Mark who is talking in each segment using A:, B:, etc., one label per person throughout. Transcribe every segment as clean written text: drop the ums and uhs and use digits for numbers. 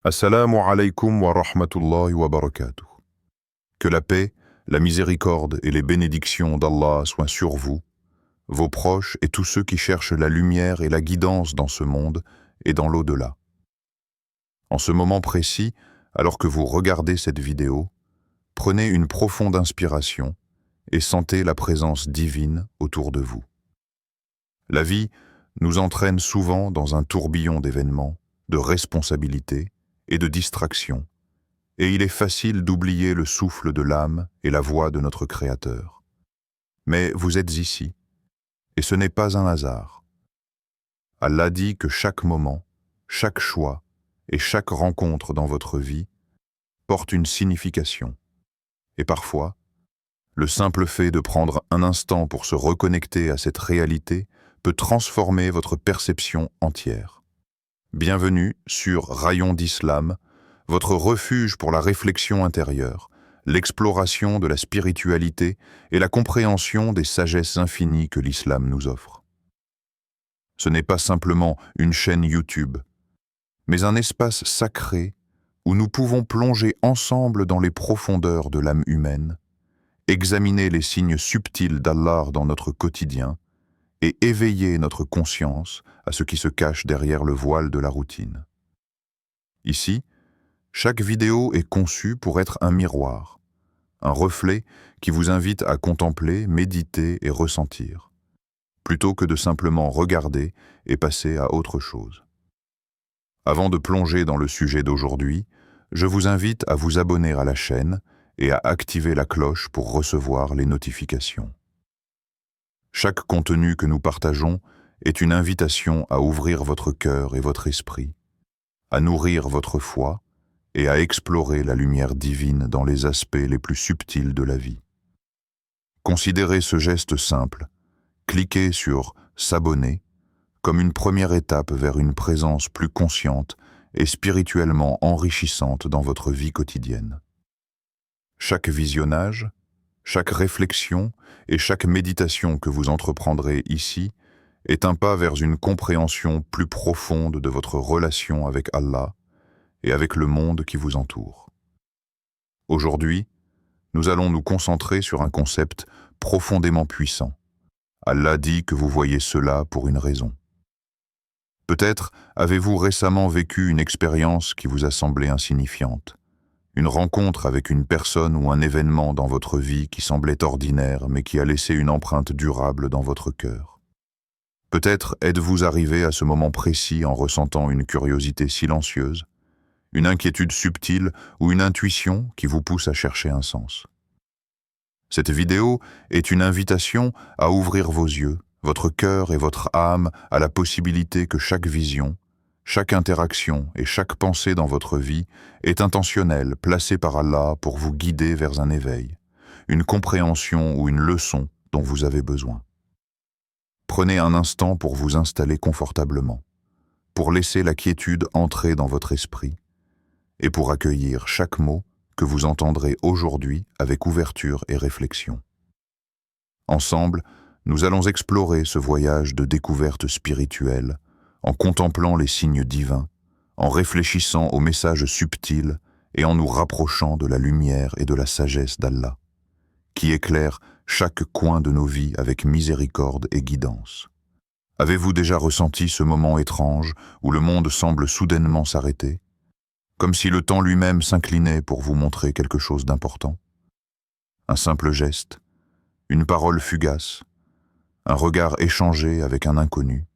A: Assalamu alaikum wa rahmatullahi wa barakatuh. Que la paix, la miséricorde et les bénédictions d'Allah soient sur vous, vos proches et tous ceux qui cherchent la lumière et la guidance dans ce monde et dans l'au-delà. En ce moment précis, alors que vous regardez cette vidéo, prenez une profonde inspiration et sentez la présence divine autour de vous. La vie nous entraîne souvent dans un tourbillon d'événements, de responsabilités et de distractions, et il est facile d'oublier le souffle de l'âme et la voix de notre Créateur. Mais vous êtes ici, et ce n'est pas un hasard. Allah dit que chaque moment, chaque choix et chaque rencontre dans votre vie porte une signification. Et parfois, le simple fait de prendre un instant pour se reconnecter à cette réalité peut transformer votre perception entière. Bienvenue sur Rayon d'Islam, votre refuge pour la réflexion intérieure, l'exploration de la spiritualité et la compréhension des sagesses infinies que l'islam nous offre. Ce n'est pas simplement une chaîne YouTube, mais un espace sacré où nous pouvons plonger ensemble dans les profondeurs de l'âme humaine, examiner les signes subtils d'Allah dans notre quotidien et éveiller notre conscience à ce qui se cache derrière le voile de la routine. Ici, chaque vidéo est conçue pour être un miroir, un reflet qui vous invite à contempler, méditer et ressentir, plutôt que de simplement regarder et passer à autre chose. Avant de plonger dans le sujet d'aujourd'hui, je vous invite à vous abonner à la chaîne et à activer la cloche pour recevoir les notifications. Chaque contenu que nous partageons est une invitation à ouvrir votre cœur et votre esprit, à nourrir votre foi et à explorer la lumière divine dans les aspects les plus subtils de la vie. Considérez ce geste simple, cliquez sur « S'abonner » comme une première étape vers une présence plus consciente et spirituellement enrichissante dans votre vie quotidienne. Chaque visionnage, chaque réflexion et chaque méditation que vous entreprendrez ici est un pas vers une compréhension plus profonde de votre relation avec Allah et avec le monde qui vous entoure. Aujourd'hui, nous allons nous concentrer sur un concept profondément puissant. Allah dit que vous voyez cela pour une raison. Peut-être avez-vous récemment vécu une expérience qui vous a semblé insignifiante. Une rencontre avec une personne ou un événement dans votre vie qui semblait ordinaire mais qui a laissé une empreinte durable dans votre cœur. Peut-être êtes-vous arrivé à ce moment précis en ressentant une curiosité silencieuse, une inquiétude subtile ou une intuition qui vous pousse à chercher un sens. Cette vidéo est une invitation à ouvrir vos yeux, votre cœur et votre âme à la possibilité que chaque vision, chaque interaction et chaque pensée dans votre vie est intentionnelle, placée par Allah pour vous guider vers un éveil, une compréhension ou une leçon dont vous avez besoin. Prenez un instant pour vous installer confortablement, pour laisser la quiétude entrer dans votre esprit et pour accueillir chaque mot que vous entendrez aujourd'hui avec ouverture et réflexion. Ensemble, nous allons explorer ce voyage de découverte spirituelle en contemplant les signes divins, en réfléchissant aux messages subtils et en nous rapprochant de la lumière et de la sagesse d'Allah, qui éclaire chaque coin de nos vies avec miséricorde et guidance. Avez-vous déjà ressenti ce moment étrange où le monde semble soudainement s'arrêter, comme si le temps lui-même s'inclinait pour vous montrer quelque chose d'important? Un simple geste, une parole fugace, un regard échangé avec un inconnu.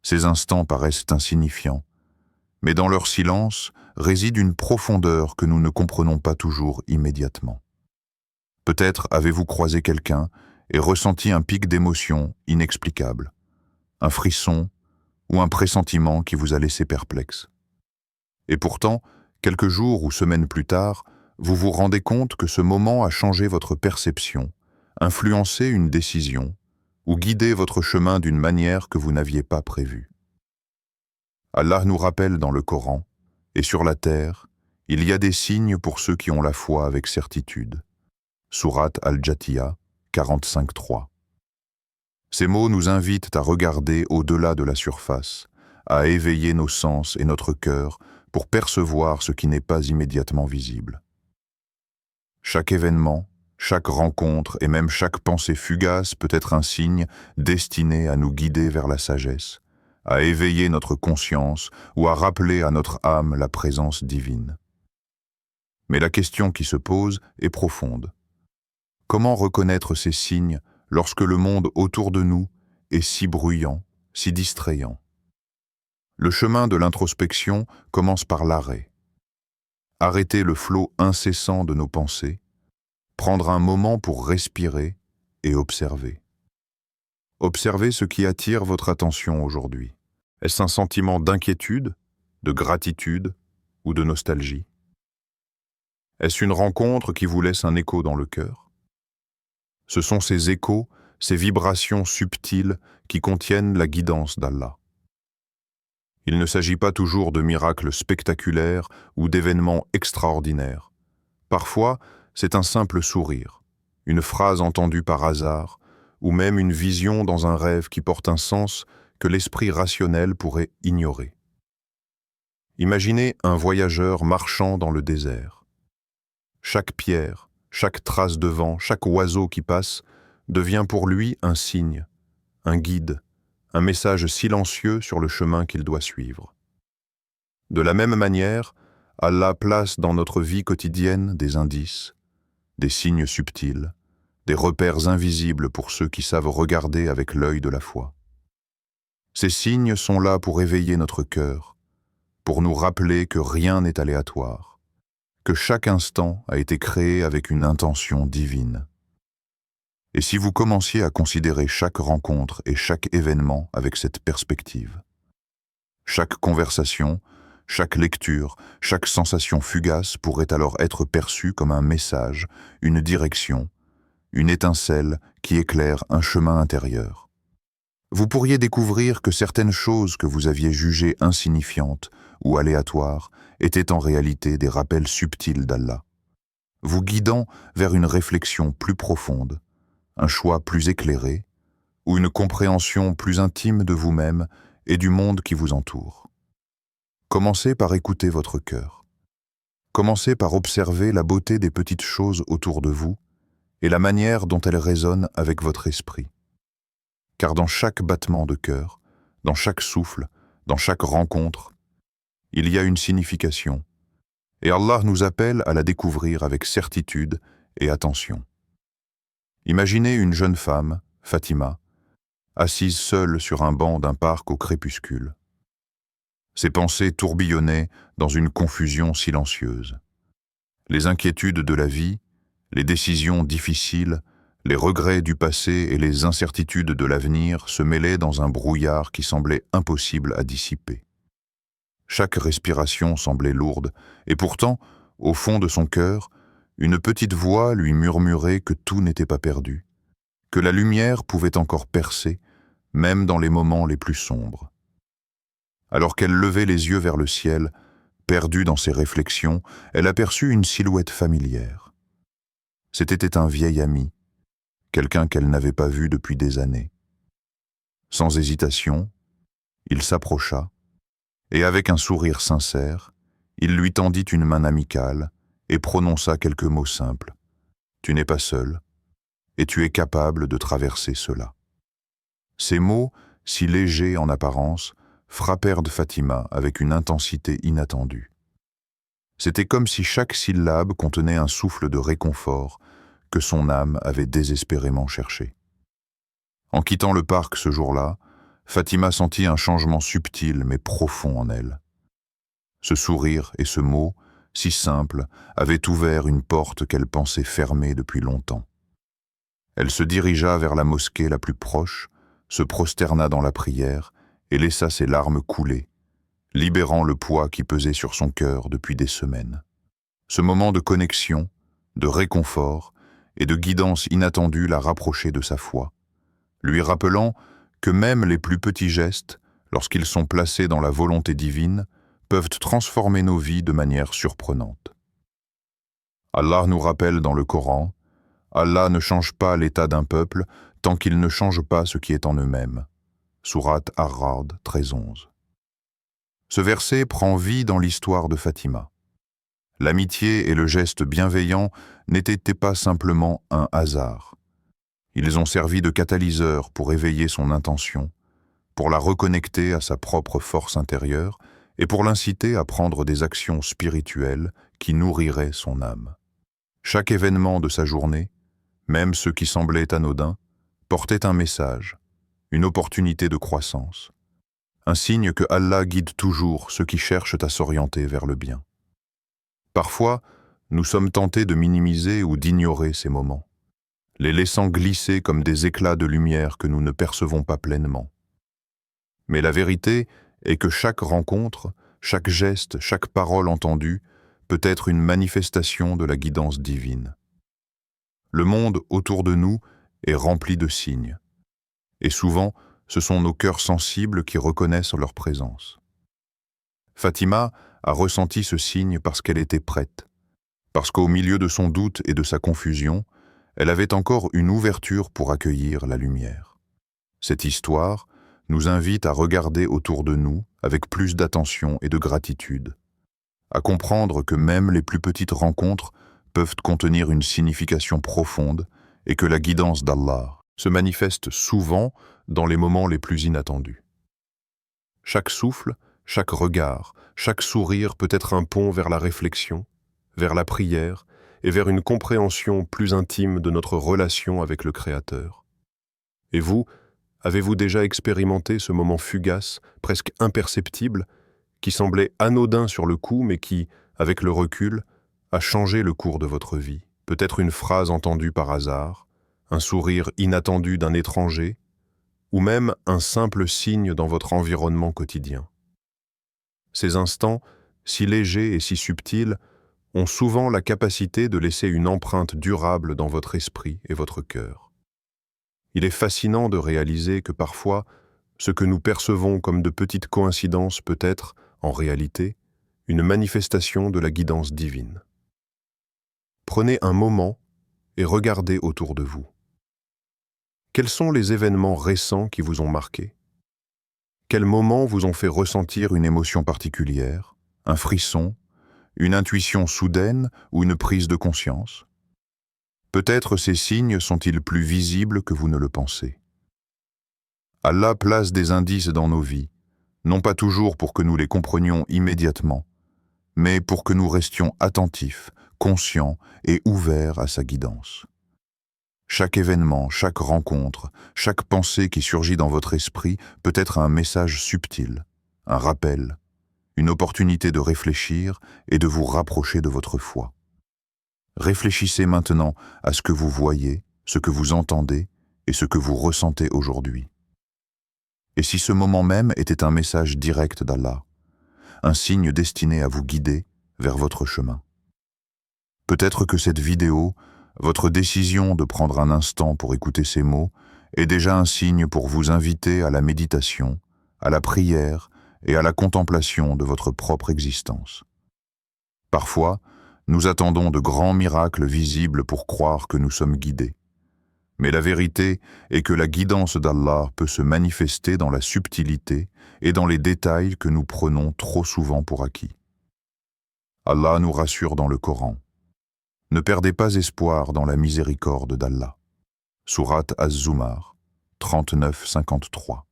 A: Ces instants paraissent insignifiants, mais dans leur silence réside une profondeur que nous ne comprenons pas toujours immédiatement. Peut-être avez-vous croisé quelqu'un et ressenti un pic d'émotion inexplicable, un frisson ou un pressentiment qui vous a laissé perplexe. Et pourtant, quelques jours ou semaines plus tard, vous vous rendez compte que ce moment a changé votre perception, influencé une décision, ou guider votre chemin d'une manière que vous n'aviez pas prévue. Allah nous rappelle dans le Coran, et sur la terre, il y a des signes pour ceux qui ont la foi avec certitude. Sourate Al-Jathiyah, 45.3. Ces mots nous invitent à regarder au-delà de la surface, à éveiller nos sens et notre cœur pour percevoir ce qui n'est pas immédiatement visible. Chaque événement, chaque rencontre et même chaque pensée fugace peut être un signe destiné à nous guider vers la sagesse, à éveiller notre conscience ou à rappeler à notre âme la présence divine. Mais la question qui se pose est profonde. Comment reconnaître ces signes lorsque le monde autour de nous est si bruyant, si distrayant? Le chemin de l'introspection commence par l'arrêt. Arrêter le flot incessant de nos pensées, prendre un moment pour respirer et observer. Observez ce qui attire votre attention aujourd'hui. Est-ce un sentiment d'inquiétude, de gratitude ou de nostalgie? Est-ce une rencontre qui vous laisse un écho dans le cœur? Ce sont ces échos, ces vibrations subtiles qui contiennent la guidance d'Allah. Il ne s'agit pas toujours de miracles spectaculaires ou d'événements extraordinaires. Parfois, c'est un simple sourire, une phrase entendue par hasard, ou même une vision dans un rêve qui porte un sens que l'esprit rationnel pourrait ignorer. Imaginez un voyageur marchant dans le désert. Chaque pierre, chaque trace de vent, chaque oiseau qui passe devient pour lui un signe, un guide, un message silencieux sur le chemin qu'il doit suivre. De la même manière, Allah place dans notre vie quotidienne des indices, des signes subtils, des repères invisibles pour ceux qui savent regarder avec l'œil de la foi. Ces signes sont là pour éveiller notre cœur, pour nous rappeler que rien n'est aléatoire, que chaque instant a été créé avec une intention divine. Et si vous commenciez à considérer chaque rencontre et chaque événement avec cette perspective, chaque conversation, chaque lecture, chaque sensation fugace pourrait alors être perçue comme un message, une direction, une étincelle qui éclaire un chemin intérieur. Vous pourriez découvrir que certaines choses que vous aviez jugées insignifiantes ou aléatoires étaient en réalité des rappels subtils d'Allah, vous guidant vers une réflexion plus profonde, un choix plus éclairé ou une compréhension plus intime de vous-même et du monde qui vous entoure. Commencez par écouter votre cœur. Commencez par observer la beauté des petites choses autour de vous et la manière dont elles résonnent avec votre esprit. Car dans chaque battement de cœur, dans chaque souffle, dans chaque rencontre, il y a une signification, et Allah nous appelle à la découvrir avec certitude et attention. Imaginez une jeune femme, Fatima, assise seule sur un banc d'un parc au crépuscule. Ses pensées tourbillonnaient dans une confusion silencieuse. Les inquiétudes de la vie, les décisions difficiles, les regrets du passé et les incertitudes de l'avenir se mêlaient dans un brouillard qui semblait impossible à dissiper. Chaque respiration semblait lourde, et pourtant, au fond de son cœur, une petite voix lui murmurait que tout n'était pas perdu, que la lumière pouvait encore percer, même dans les moments les plus sombres. Alors qu'elle levait les yeux vers le ciel, perdue dans ses réflexions, elle aperçut une silhouette familière. C'était un vieil ami, quelqu'un qu'elle n'avait pas vu depuis des années. Sans hésitation, il s'approcha, et avec un sourire sincère, il lui tendit une main amicale et prononça quelques mots simples. « Tu n'es pas seul, et tu es capable de traverser cela. » Ces mots, si légers en apparence, frappèrent de Fatima avec une intensité inattendue. C'était comme si chaque syllabe contenait un souffle de réconfort que son âme avait désespérément cherché. En quittant le parc ce jour-là, Fatima sentit un changement subtil mais profond en elle. Ce sourire et ce mot, si simple, avaient ouvert une porte qu'elle pensait fermée depuis longtemps. Elle se dirigea vers la mosquée la plus proche, se prosterna dans la prière et laissa ses larmes couler, libérant le poids qui pesait sur son cœur depuis des semaines. Ce moment de connexion, de réconfort et de guidance inattendue la rapprochait de sa foi, lui rappelant que même les plus petits gestes, lorsqu'ils sont placés dans la volonté divine, peuvent transformer nos vies de manière surprenante. Allah nous rappelle dans le Coran, Allah ne change pas l'état d'un peuple tant qu'il ne change pas ce qui est en eux-mêmes. Sourate Ar-Ra'd 13:11. Ce verset prend vie dans l'histoire de Fatima. L'amitié et le geste bienveillant n'étaient pas simplement un hasard. Ils ont servi de catalyseur pour éveiller son intention, pour la reconnecter à sa propre force intérieure et pour l'inciter à prendre des actions spirituelles qui nourriraient son âme. Chaque événement de sa journée, même ceux qui semblaient anodins, portait un message, une opportunité de croissance, un signe que Allah guide toujours ceux qui cherchent à s'orienter vers le bien. Parfois, nous sommes tentés de minimiser ou d'ignorer ces moments, les laissant glisser comme des éclats de lumière que nous ne percevons pas pleinement. Mais la vérité est que chaque rencontre, chaque geste, chaque parole entendue peut être une manifestation de la guidance divine. Le monde autour de nous est rempli de signes, et souvent, ce sont nos cœurs sensibles qui reconnaissent leur présence. Fatima a ressenti ce signe parce qu'elle était prête, parce qu'au milieu de son doute et de sa confusion, elle avait encore une ouverture pour accueillir la lumière. Cette histoire nous invite à regarder autour de nous avec plus d'attention et de gratitude, à comprendre que même les plus petites rencontres peuvent contenir une signification profonde et que la guidance d'Allah se manifeste souvent dans les moments les plus inattendus. Chaque souffle, chaque regard, chaque sourire peut être un pont vers la réflexion, vers la prière et vers une compréhension plus intime de notre relation avec le Créateur. Et vous, avez-vous déjà expérimenté ce moment fugace, presque imperceptible, qui semblait anodin sur le coup mais qui, avec le recul, a changé le cours de votre vie? Peut-être une phrase entendue par hasard, un sourire inattendu d'un étranger, ou même un simple signe dans votre environnement quotidien. Ces instants, si légers et si subtils, ont souvent la capacité de laisser une empreinte durable dans votre esprit et votre cœur. Il est fascinant de réaliser que parfois, ce que nous percevons comme de petites coïncidences peut être, en réalité, une manifestation de la guidance divine. Prenez un moment et regardez autour de vous. Quels sont les événements récents qui vous ont marqué? Quels moments vous ont fait ressentir une émotion particulière, un frisson, une intuition soudaine ou une prise de conscience? Peut-être ces signes sont-ils plus visibles que vous ne le pensez. Allah place des indices dans nos vies, non pas toujours pour que nous les comprenions immédiatement, mais pour que nous restions attentifs, conscients et ouverts à sa guidance. Chaque événement, chaque rencontre, chaque pensée qui surgit dans votre esprit peut être un message subtil, un rappel, une opportunité de réfléchir et de vous rapprocher de votre foi. Réfléchissez maintenant à ce que vous voyez, ce que vous entendez et ce que vous ressentez aujourd'hui. Et si ce moment même était un message direct d'Allah, un signe destiné à vous guider vers votre chemin? Peut-être que cette vidéo, votre décision de prendre un instant pour écouter ces mots, est déjà un signe pour vous inviter à la méditation, à la prière et à la contemplation de votre propre existence. Parfois, nous attendons de grands miracles visibles pour croire que nous sommes guidés. Mais la vérité est que la guidance d'Allah peut se manifester dans la subtilité et dans les détails que nous prenons trop souvent pour acquis. Allah nous rassure dans le Coran. Ne perdez pas espoir dans la miséricorde d'Allah. Sourate Az-Zumar, 39-53.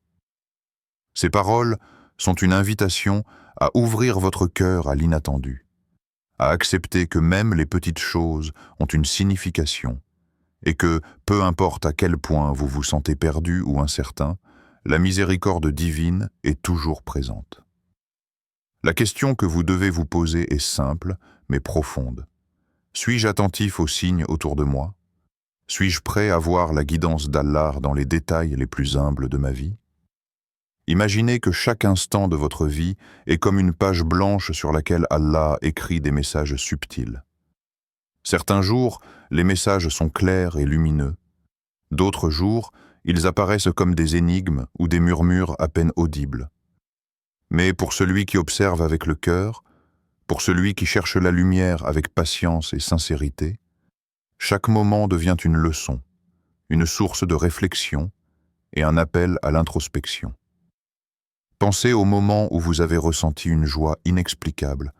A: Ces paroles sont une invitation à ouvrir votre cœur à l'inattendu, à accepter que même les petites choses ont une signification et que, peu importe à quel point vous vous sentez perdu ou incertain, la miséricorde divine est toujours présente. La question que vous devez vous poser est simple, mais profonde. Suis-je attentif aux signes autour de moi? Suis-je prêt à voir la guidance d'Allah dans les détails les plus humbles de ma vie? Imaginez que chaque instant de votre vie est comme une page blanche sur laquelle Allah écrit des messages subtils. Certains jours, les messages sont clairs et lumineux. D'autres jours, ils apparaissent comme des énigmes ou des murmures à peine audibles. Mais pour celui qui observe avec le cœur, pour celui qui cherche la lumière avec patience et sincérité, chaque moment devient une leçon, une source de réflexion et un appel à l'introspection. Pensez au moment où vous avez ressenti une joie inexplicable,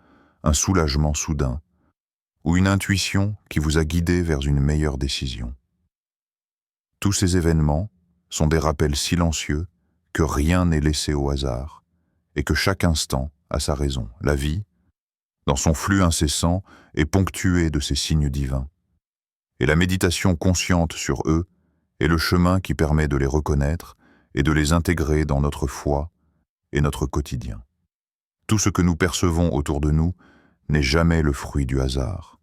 A: un soulagement soudain, ou une intuition qui vous a guidé vers une meilleure décision. Tous ces événements sont des rappels silencieux que rien n'est laissé au hasard et que chaque instant a sa raison. La vie, dans son flux incessant, est ponctuée de ces signes divins. Et la méditation consciente sur eux est le chemin qui permet de les reconnaître et de les intégrer dans notre foi et notre quotidien. Tout ce que nous percevons autour de nous n'est jamais le fruit du hasard.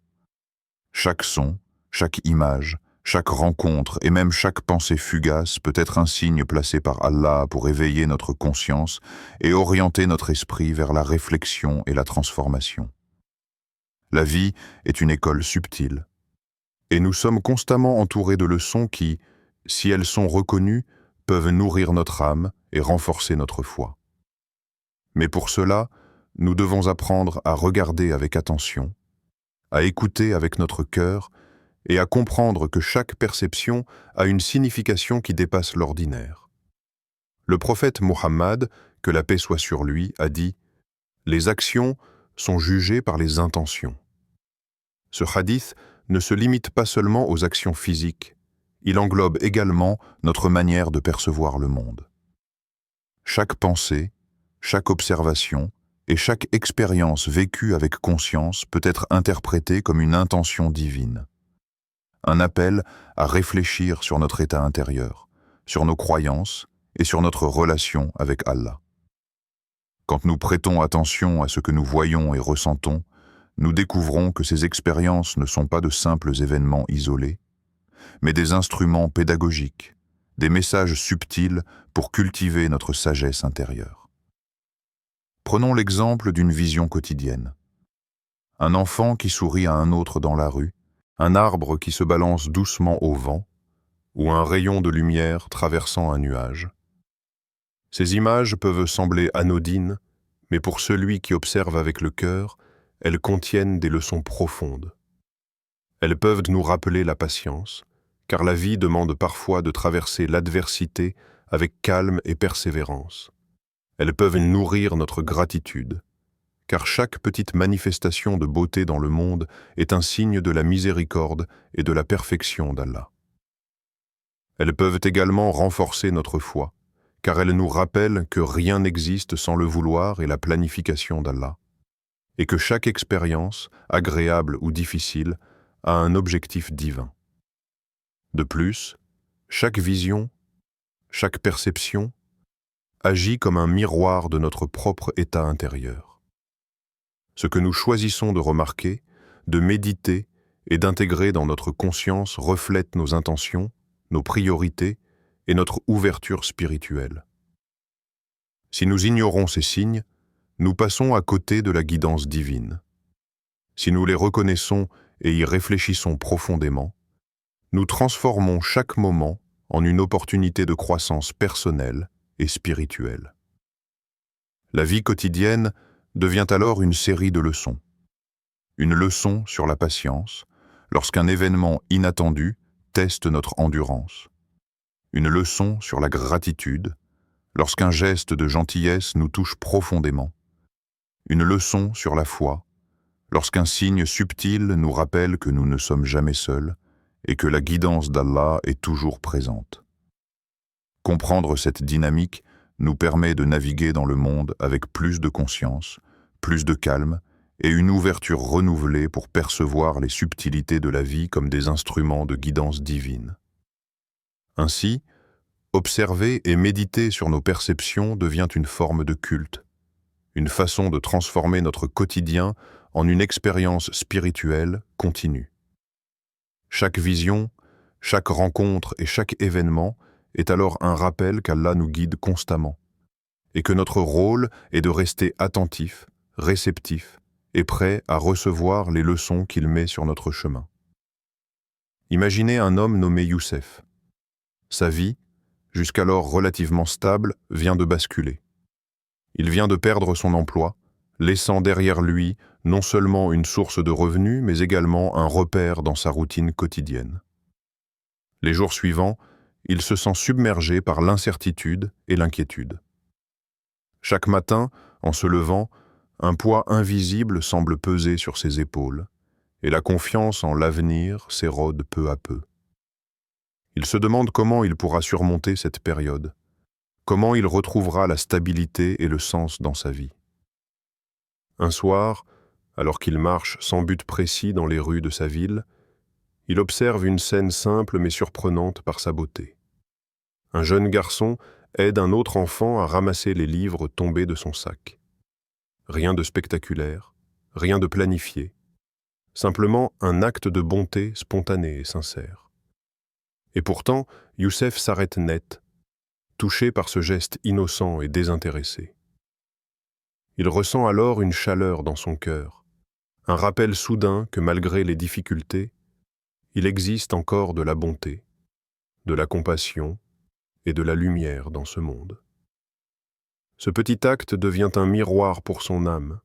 A: Chaque son, chaque image, chaque rencontre et même chaque pensée fugace peut être un signe placé par Allah pour éveiller notre conscience et orienter notre esprit vers la réflexion et la transformation. La vie est une école subtile, et nous sommes constamment entourés de leçons qui, si elles sont reconnues, peuvent nourrir notre âme et renforcer notre foi. Mais pour cela, nous devons apprendre à regarder avec attention, à écouter avec notre cœur et à comprendre que chaque perception a une signification qui dépasse l'ordinaire. Le prophète Muhammad, que la paix soit sur lui, a dit « Les actions sont jugées par les intentions ». Ce hadith ne se limite pas seulement aux actions physiques, il englobe également notre manière de percevoir le monde. Chaque pensée, chaque observation et chaque expérience vécue avec conscience peut être interprétée comme une intention divine. Un appel à réfléchir sur notre état intérieur, sur nos croyances et sur notre relation avec Allah. Quand nous prêtons attention à ce que nous voyons et ressentons, nous découvrons que ces expériences ne sont pas de simples événements isolés, mais des instruments pédagogiques, des messages subtils pour cultiver notre sagesse intérieure. Prenons l'exemple d'une vision quotidienne. Un enfant qui sourit à un autre dans la rue, un arbre qui se balance doucement au vent, ou un rayon de lumière traversant un nuage. Ces images peuvent sembler anodines, mais pour celui qui observe avec le cœur, elles contiennent des leçons profondes. Elles peuvent nous rappeler la patience, car la vie demande parfois de traverser l'adversité avec calme et persévérance. Elles peuvent nourrir notre gratitude, car chaque petite manifestation de beauté dans le monde est un signe de la miséricorde et de la perfection d'Allah. Elles peuvent également renforcer notre foi, car elles nous rappellent que rien n'existe sans le vouloir et la planification d'Allah, et que chaque expérience, agréable ou difficile, a un objectif divin. De plus, chaque vision, chaque perception, agit comme un miroir de notre propre état intérieur. Ce que nous choisissons de remarquer, de méditer et d'intégrer dans notre conscience reflète nos intentions, nos priorités et notre ouverture spirituelle. Si nous ignorons ces signes, nous passons à côté de la guidance divine. Si nous les reconnaissons et y réfléchissons profondément, nous transformons chaque moment en une opportunité de croissance personnelle et spirituelle. La vie quotidienne devient alors une série de leçons. Une leçon sur la patience, lorsqu'un événement inattendu teste notre endurance. Une leçon sur la gratitude, lorsqu'un geste de gentillesse nous touche profondément. Une leçon sur la foi, lorsqu'un signe subtil nous rappelle que nous ne sommes jamais seuls et que la guidance d'Allah est toujours présente. Comprendre cette dynamique nous permet de naviguer dans le monde avec plus de conscience, plus de calme et une ouverture renouvelée pour percevoir les subtilités de la vie comme des instruments de guidance divine. Ainsi, observer et méditer sur nos perceptions devient une forme de culte, une façon de transformer notre quotidien en une expérience spirituelle continue. Chaque vision, chaque rencontre et chaque événement est alors un rappel qu'Allah nous guide constamment, et que notre rôle est de rester attentif, réceptif et prêt à recevoir les leçons qu'il met sur notre chemin. Imaginez un homme nommé Youssef. Sa vie, jusqu'alors relativement stable, vient de basculer. Il vient de perdre son emploi, laissant derrière lui non seulement une source de revenus, mais également un repère dans sa routine quotidienne. Les jours suivants, il se sent submergé par l'incertitude et l'inquiétude. Chaque matin, en se levant, un poids invisible semble peser sur ses épaules, et la confiance en l'avenir s'érode peu à peu. Il se demande comment il pourra surmonter cette période, comment il retrouvera la stabilité et le sens dans sa vie. Un soir, alors qu'il marche sans but précis dans les rues de sa ville, il observe une scène simple mais surprenante par sa beauté. Un jeune garçon aide un autre enfant à ramasser les livres tombés de son sac. Rien de spectaculaire, rien de planifié, simplement un acte de bonté spontané et sincère. Et pourtant, Youssef s'arrête net, touché par ce geste innocent et désintéressé. Il ressent alors une chaleur dans son cœur, un rappel soudain que malgré les difficultés, il existe encore de la bonté, de la compassion et de la lumière dans ce monde. Ce petit acte devient un miroir pour son âme,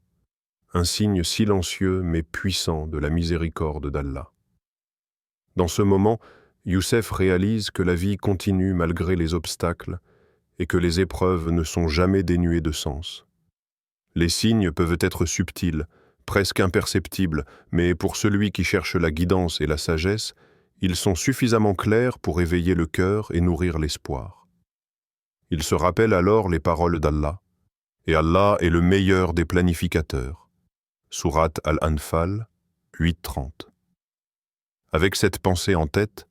A: un signe silencieux mais puissant de la miséricorde d'Allah. Dans ce moment, Youssef réalise que la vie continue malgré les obstacles et que les épreuves ne sont jamais dénuées de sens. Les signes peuvent être subtils, presque imperceptibles, mais pour celui qui cherche la guidance et la sagesse, ils sont suffisamment clairs pour éveiller le cœur et nourrir l'espoir. Il se rappelle alors les paroles d'Allah, et Allah est le meilleur des planificateurs. Sourate Al-Anfal, 8:30. Avec cette pensée en tête,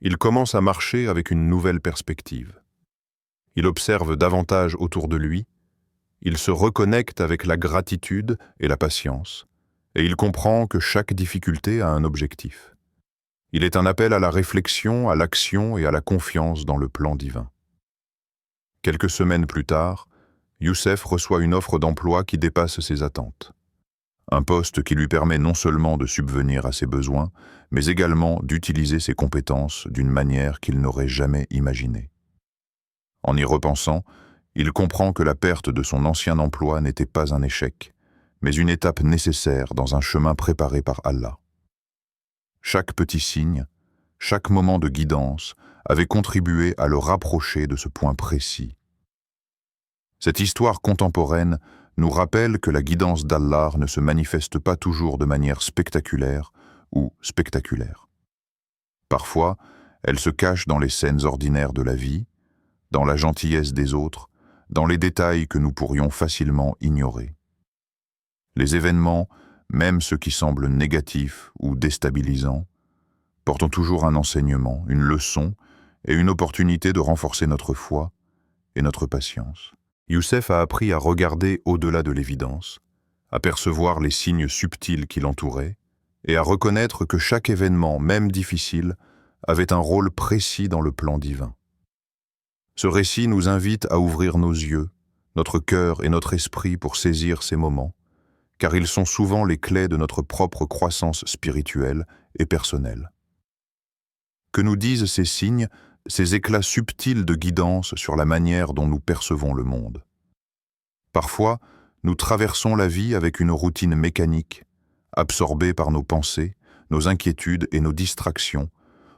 A: il commence à marcher avec une nouvelle perspective. Il observe davantage autour de lui, il se reconnecte avec la gratitude et la patience, et il comprend que chaque difficulté a un objectif. Il est un appel à la réflexion, à l'action et à la confiance dans le plan divin. Quelques semaines plus tard, Youssef reçoit une offre d'emploi qui dépasse ses attentes. Un poste qui lui permet non seulement de subvenir à ses besoins, mais également d'utiliser ses compétences d'une manière qu'il n'aurait jamais imaginée. En y repensant, il comprend que la perte de son ancien emploi n'était pas un échec, mais une étape nécessaire dans un chemin préparé par Allah. Chaque petit signe, chaque moment de guidance avait contribué à le rapprocher de ce point précis. Cette histoire contemporaine nous rappelle que la guidance d'Allah ne se manifeste pas toujours de manière spectaculaire ou spectaculaire. Parfois, elle se cache dans les scènes ordinaires de la vie, dans la gentillesse des autres, dans les détails que nous pourrions facilement ignorer. Les événements, même ceux qui semblent négatifs ou déstabilisants, portent toujours un enseignement, une leçon et une opportunité de renforcer notre foi et notre patience. Youssef a appris à regarder au-delà de l'évidence, à percevoir les signes subtils qui l'entouraient et à reconnaître que chaque événement, même difficile, avait un rôle précis dans le plan divin. Ce récit nous invite à ouvrir nos yeux, notre cœur et notre esprit pour saisir ces moments, car ils sont souvent les clés de notre propre croissance spirituelle et personnelle. Que nous disent ces signes, ces éclats subtils de guidance sur la manière dont nous percevons le monde? Parfois, nous traversons la vie avec une routine mécanique, absorbée par nos pensées, nos inquiétudes et nos distractions,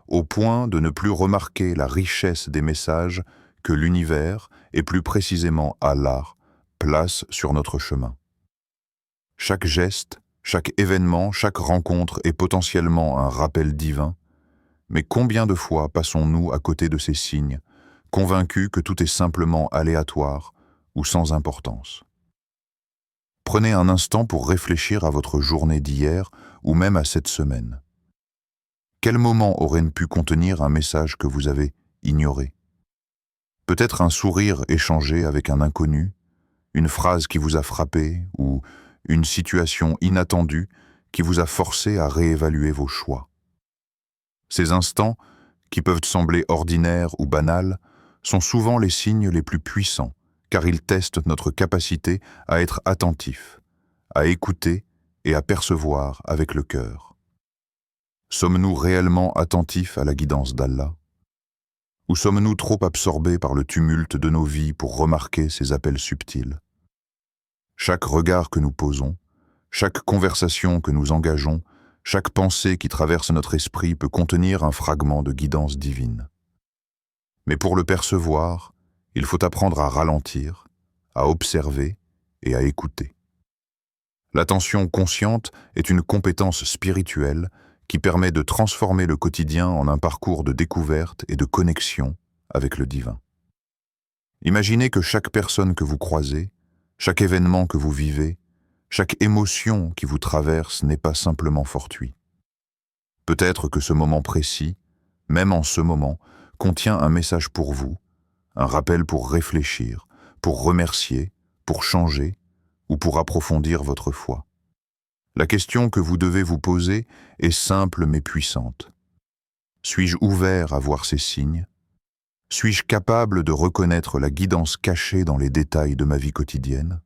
A: au point de ne plus remarquer la richesse des messages que l'univers, et plus précisément Allah, place sur notre chemin. Chaque geste, chaque événement, chaque rencontre est potentiellement un rappel divin, mais combien de fois passons-nous à côté de ces signes, convaincus que tout est simplement aléatoire ou sans importance? Prenez un instant pour réfléchir à votre journée d'hier ou même à cette semaine. Quel moment aurait pu contenir un message que vous avez ignoré? Peut-être un sourire échangé avec un inconnu, une phrase qui vous a frappé ou une situation inattendue qui vous a forcé à réévaluer vos choix. Ces instants, qui peuvent sembler ordinaires ou banals, sont souvent les signes les plus puissants, car ils testent notre capacité à être attentifs, à écouter et à percevoir avec le cœur. Sommes-nous réellement attentifs à la guidance d'Allah? Ou sommes-nous trop absorbés par le tumulte de nos vies pour remarquer ces appels subtils? Chaque regard que nous posons, chaque conversation que nous engageons, chaque pensée qui traverse notre esprit peut contenir un fragment de guidance divine. Mais pour le percevoir, il faut apprendre à ralentir, à observer et à écouter. L'attention consciente est une compétence spirituelle qui permet de transformer le quotidien en un parcours de découverte et de connexion avec le divin. Imaginez que chaque personne que vous croisez, chaque événement que vous vivez, chaque émotion qui vous traverse n'est pas simplement fortuit. Peut-être que ce moment précis, même en ce moment, contient un message pour vous, un rappel pour réfléchir, pour remercier, pour changer ou pour approfondir votre foi. La question que vous devez vous poser est simple mais puissante. Suis-je ouvert à voir ces signes? Suis-je capable de reconnaître la guidance cachée dans les détails de ma vie quotidienne?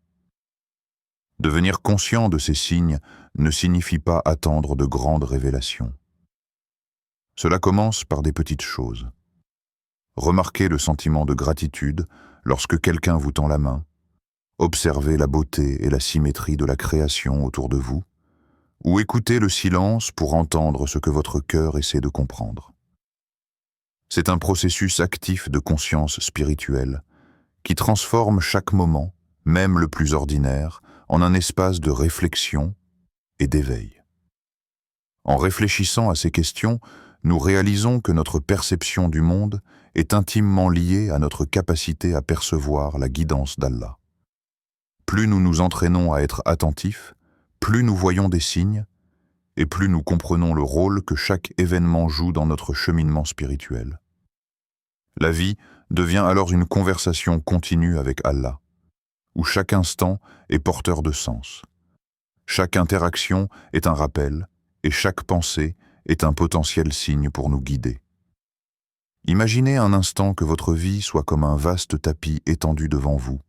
A: Devenir conscient de ces signes ne signifie pas attendre de grandes révélations. Cela commence par des petites choses. Remarquez le sentiment de gratitude lorsque quelqu'un vous tend la main. Observez la beauté et la symétrie de la création autour de vous, ou écoutez le silence pour entendre ce que votre cœur essaie de comprendre. C'est un processus actif de conscience spirituelle qui transforme chaque moment, même le plus ordinaire, en un espace de réflexion et d'éveil. En réfléchissant à ces questions, nous réalisons que notre perception du monde est intimement liée à notre capacité à percevoir la guidance d'Allah. Plus nous nous entraînons à être attentifs, plus nous voyons des signes, et plus nous comprenons le rôle que chaque événement joue dans notre cheminement spirituel. La vie devient alors une conversation continue avec Allah, où chaque instant est porteur de sens. Chaque interaction est un rappel, et chaque pensée est un potentiel signe pour nous guider. Imaginez un instant que votre vie soit comme un vaste tapis étendu devant vous,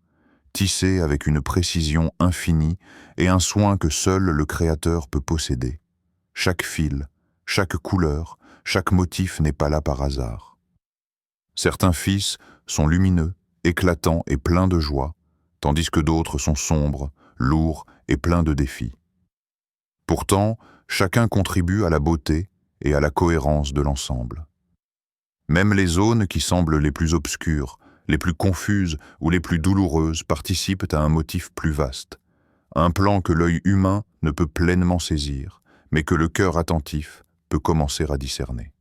A: tissé avec une précision infinie et un soin que seul le Créateur peut posséder. Chaque fil, chaque couleur, chaque motif n'est pas là par hasard. Certains fils sont lumineux, éclatants et pleins de joie, tandis que d'autres sont sombres, lourds et pleins de défis. Pourtant, chacun contribue à la beauté et à la cohérence de l'ensemble. Même les zones qui semblent les plus obscures, les plus confuses ou les plus douloureuses participent à un motif plus vaste, un plan que l'œil humain ne peut pleinement saisir, mais que le cœur attentif peut commencer à discerner.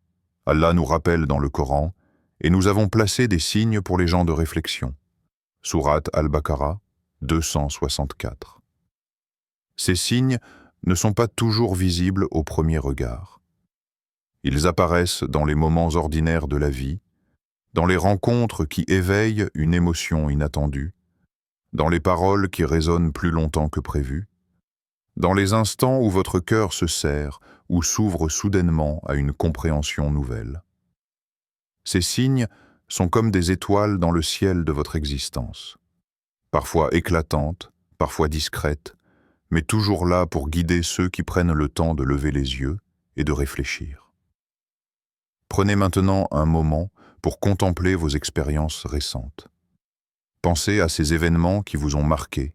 A: Allah nous rappelle dans le Coran, et nous avons placé des signes pour les gens de réflexion. Sourate Al-Baqarah 264. Ces signes ne sont pas toujours visibles au premier regard. Ils apparaissent dans les moments ordinaires de la vie, dans les rencontres qui éveillent une émotion inattendue, dans les paroles qui résonnent plus longtemps que prévu, dans les instants où votre cœur se serre ou s'ouvre soudainement à une compréhension nouvelle. Ces signes sont comme des étoiles dans le ciel de votre existence, parfois éclatantes, parfois discrètes, mais toujours là pour guider ceux qui prennent le temps de lever les yeux et de réfléchir. Prenez maintenant un moment pour contempler vos expériences récentes. Pensez à ces événements qui vous ont marqué,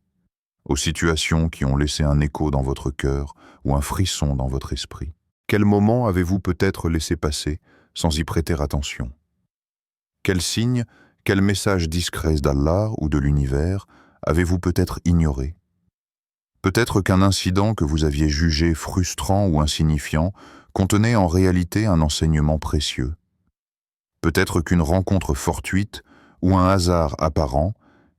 A: aux situations qui ont laissé un écho dans votre cœur ou un frisson dans votre esprit. Quel moment avez-vous peut-être laissé passer sans y prêter attention? Quel signe, quel message discret d'Allah ou de l'univers avez-vous peut-être ignoré? Peut-être qu'un incident que vous aviez jugé frustrant ou insignifiant contenait en réalité un enseignement précieux. Peut-être qu'une rencontre fortuite ou un hasard apparent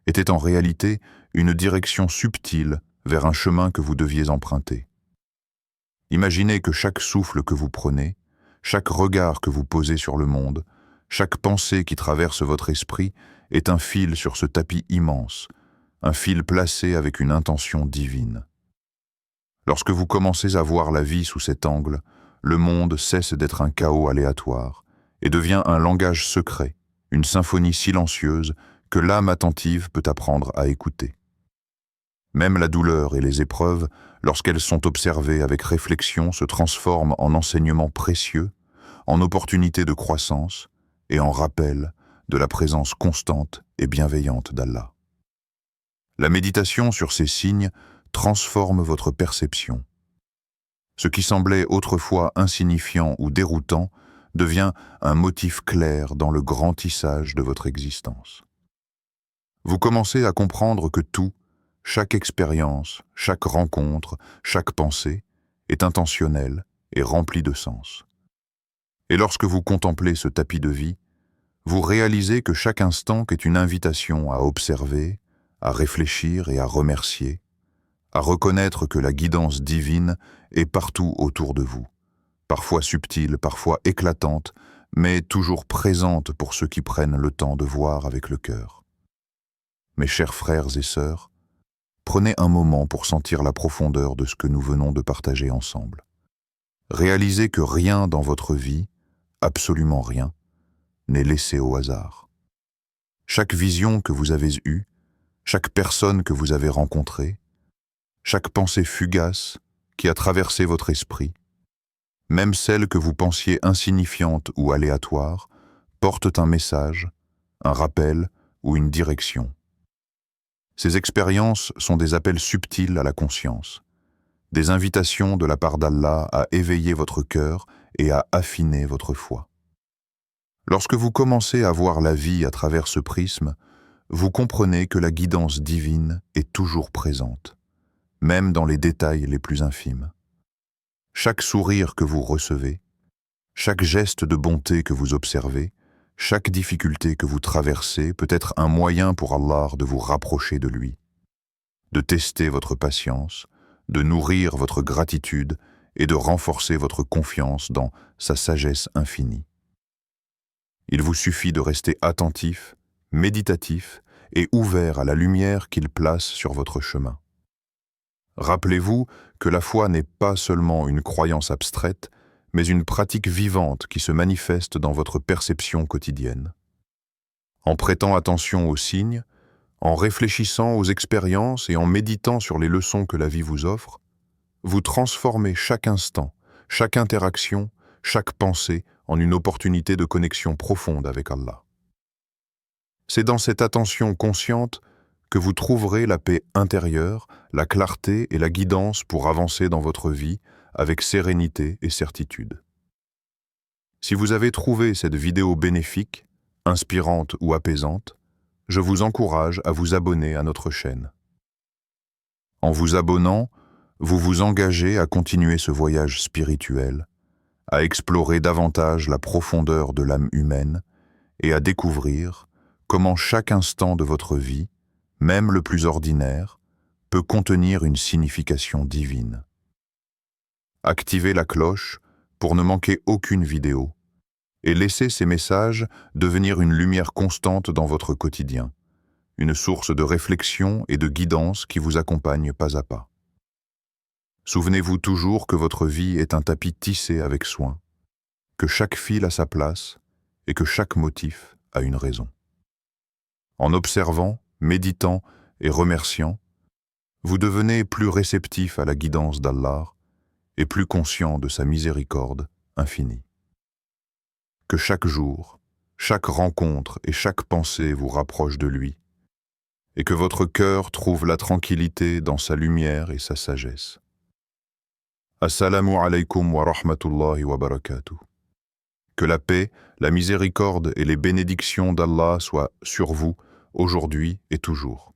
A: était en réalité une direction subtile vers un chemin que vous deviez emprunter. Imaginez que chaque souffle que vous prenez, chaque regard que vous posez sur le monde, chaque pensée qui traverse votre esprit est un fil sur ce tapis immense, un fil placé avec une intention divine. Lorsque vous commencez à voir la vie sous cet angle, le monde cesse d'être un chaos aléatoire et devient un langage secret, une symphonie silencieuse que l'âme attentive peut apprendre à écouter. Même la douleur et les épreuves, lorsqu'elles sont observées avec réflexion, se transforment en enseignements précieux, en opportunités de croissance et en rappel de la présence constante et bienveillante d'Allah. La méditation sur ces signes transforme votre perception. Ce qui semblait autrefois insignifiant ou déroutant devient un motif clair dans le grand tissage de votre existence. vous commencez à comprendre que tout, chaque expérience, chaque rencontre, chaque pensée, est intentionnel et rempli de sens. Et lorsque vous contemplez ce tapis de vie, vous réalisez que chaque instant est une invitation à observer, à réfléchir et à remercier, à reconnaître que la guidance divine est partout autour de vous, parfois subtile, parfois éclatante, mais toujours présente pour ceux qui prennent le temps de voir avec le cœur. Mes chers frères et sœurs, prenez un moment pour sentir la profondeur de ce que nous venons de partager ensemble. Réalisez que rien dans votre vie, absolument rien, n'est laissé au hasard. Chaque vision que vous avez eue, chaque personne que vous avez rencontrée, chaque pensée fugace qui a traversé votre esprit, même celles que vous pensiez insignifiantes ou aléatoires, portent un message, un rappel ou une direction. Ces expériences sont des appels subtils à la conscience, des invitations de la part d'Allah à éveiller votre cœur et à affiner votre foi. Lorsque vous commencez à voir la vie à travers ce prisme, vous comprenez que la guidance divine est toujours présente, même dans les détails les plus infimes. Chaque sourire que vous recevez, chaque geste de bonté que vous observez, chaque difficulté que vous traversez peut être un moyen pour Allah de vous rapprocher de lui, de tester votre patience, de nourrir votre gratitude et de renforcer votre confiance dans sa sagesse infinie. Il vous suffit de rester attentif, méditatif et ouvert à la lumière qu'il place sur votre chemin. Rappelez-vous que la foi n'est pas seulement une croyance abstraite, mais une pratique vivante qui se manifeste dans votre perception quotidienne. En prêtant attention aux signes, en réfléchissant aux expériences et en méditant sur les leçons que la vie vous offre, vous transformez chaque instant, chaque interaction, chaque pensée en une opportunité de connexion profonde avec Allah. C'est dans cette attention consciente que vous trouverez la paix intérieure, la clarté et la guidance pour avancer dans votre vie avec sérénité et certitude. Si vous avez trouvé cette vidéo bénéfique, inspirante ou apaisante, je vous encourage à vous abonner à notre chaîne. En vous abonnant, vous vous engagez à continuer ce voyage spirituel, à explorer davantage la profondeur de l'âme humaine et à découvrir comment chaque instant de votre vie, même le plus ordinaire, peut contenir une signification divine. Activez la cloche pour ne manquer aucune vidéo et laissez ces messages devenir une lumière constante dans votre quotidien, une source de réflexion et de guidance qui vous accompagne pas à pas. Souvenez-vous toujours que votre vie est un tapis tissé avec soin, que chaque fil a sa place et que chaque motif a une raison. En observant, méditant et remerciant, vous devenez plus réceptif à la guidance d'Allah et plus conscient de sa miséricorde infinie. Que chaque jour, chaque rencontre et chaque pensée vous rapproche de lui, et que votre cœur trouve la tranquillité dans sa lumière et sa sagesse. Assalamu alaikum wa rahmatullahi wa barakatuh. Que la paix, la miséricorde et les bénédictions d'Allah soient sur vous, aujourd'hui et toujours.